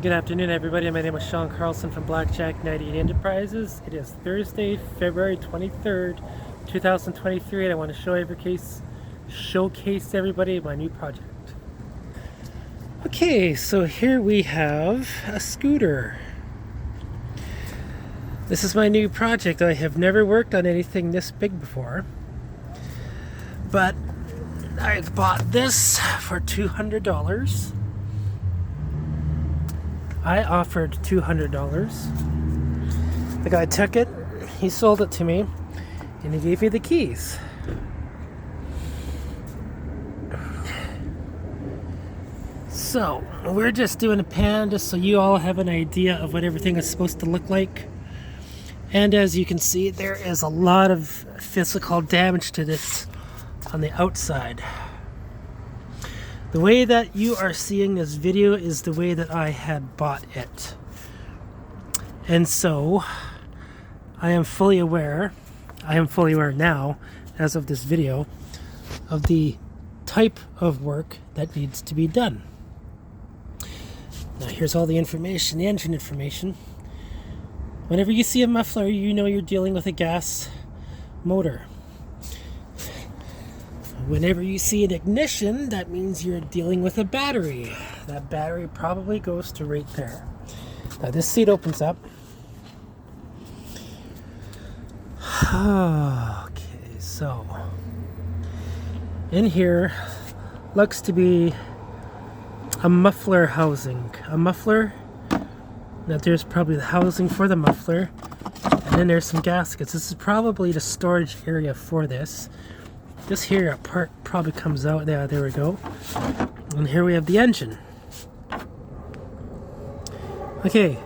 Good afternoon, everybody. My name is Sean Carlson from Blackjack 98 Enterprises. It is Thursday, February 23rd, 2023, and I want to showcase everybody my new project. Okay, so here we have a scooter. This is my new project. I have never worked on anything this big before, but I bought this for $200. I offered $200. The guy took it, he sold it to me, and he gave me the keys. So, we're just doing a pan just so you all have an idea of what everything is supposed to look like. And as you can see, there is a lot of physical damage to this on the outside. The way that you are seeing this video is the way that I had bought it. And so, I am fully aware now, as of this video, of the type of work that needs to be done. Now here's all the information, the engine information. Whenever you see a muffler, you know you're dealing with a gas motor. Whenever you see an ignition, that means you're dealing with a battery. That battery probably goes to right there. Now this seat opens up. Okay, so in here looks to be a muffler housing. A muffler. Now there's probably the housing for the muffler. And then there's some gaskets. This is probably the storage area for this. This here part probably comes out. There we go. And here we have the engine. Okay.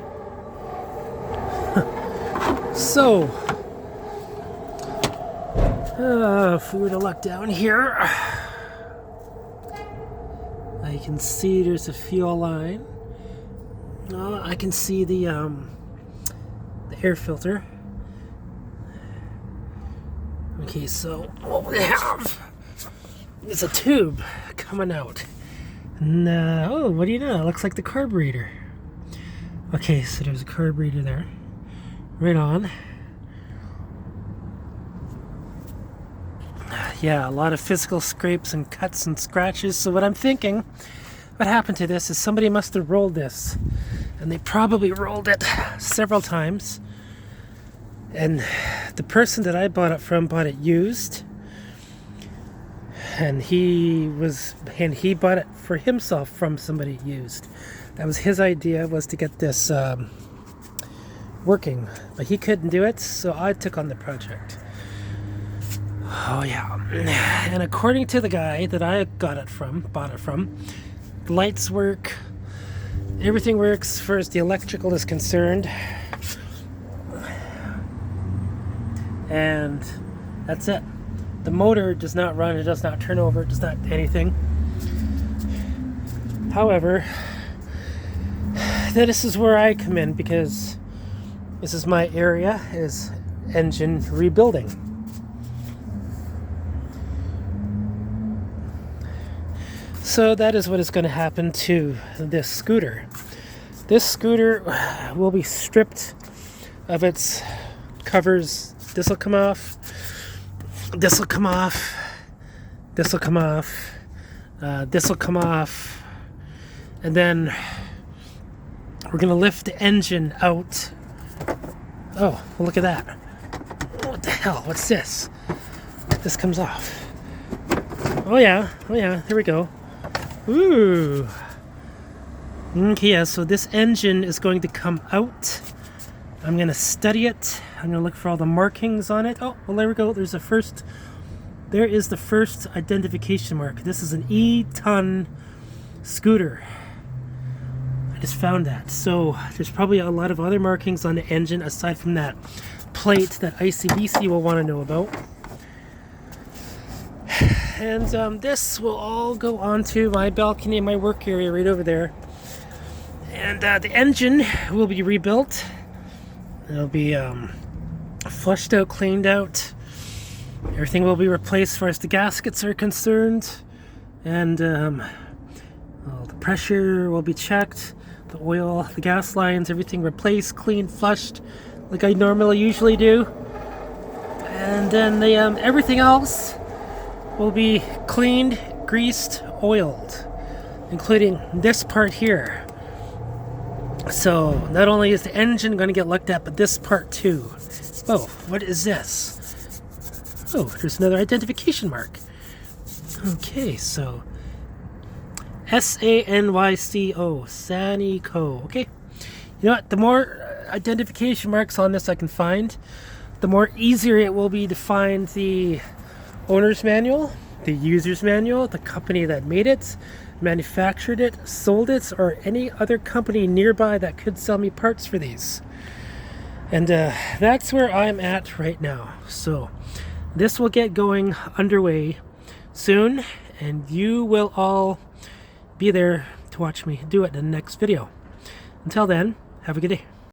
So, if we were to look down here, I can see there's a fuel line. I can see the air filter. Okay, so what we have is a tube coming out. And, oh, what do you know? It looks like the carburetor. Okay, so there's a carburetor there. Right on. Yeah, a lot of physical scrapes and cuts and scratches. So what I'm thinking, what happened to this is somebody must have rolled this. And they probably rolled it several times. And the person that I bought it from bought it used, and he bought it for himself from somebody used. That was his idea, was to get this working, but he couldn't do it, so I took on the project. Oh yeah, and according to the guy that I bought it from, the lights work, everything works as far as the electrical is concerned. And that's it. The motor does not run, it does not turn over, it does not anything. However, this is where I come in, because this is my area, is engine rebuilding. So that is what is going to happen to this scooter. This scooter will be stripped of its covers. This will come off, this will come off, this will come off, this will come off, and then we're going to lift the engine out. Oh, well, look at that. What the hell? What's this? This comes off. Oh yeah, here we go. Ooh. Okay, yeah, so this engine is going to come out. I'm going to study it. I'm going to look for all the markings on it. Oh, well, there we go. There is the first identification mark. This is an E-ton scooter. I just found that. So there's probably a lot of other markings on the engine aside from that plate that ICBC will want to know about. And this will all go onto my balcony and my work area right over there. And the engine will be rebuilt. It'll be flushed out, cleaned out. Everything will be replaced as far as the gaskets are concerned. And all the Pressure will be checked. The oil, the gas lines, everything replaced, cleaned, flushed, like I normally usually do. And then the everything else will be cleaned, greased, oiled, including this part here. So not only is the engine going to get looked at, but this part too. Oh, what is this? Oh, there's another identification mark. Okay, so SANYCO, Sanico. Okay, you know what? The more identification marks on this I can find, the more easier it will be to find the owner's manual, the user's manual, the company that made it, manufactured it, sold it, or any other company nearby that could sell me parts for these. And that's where I'm at right now. So this will get going underway soon, and you will all be there to watch me do it in the next video. Until then, have a good day.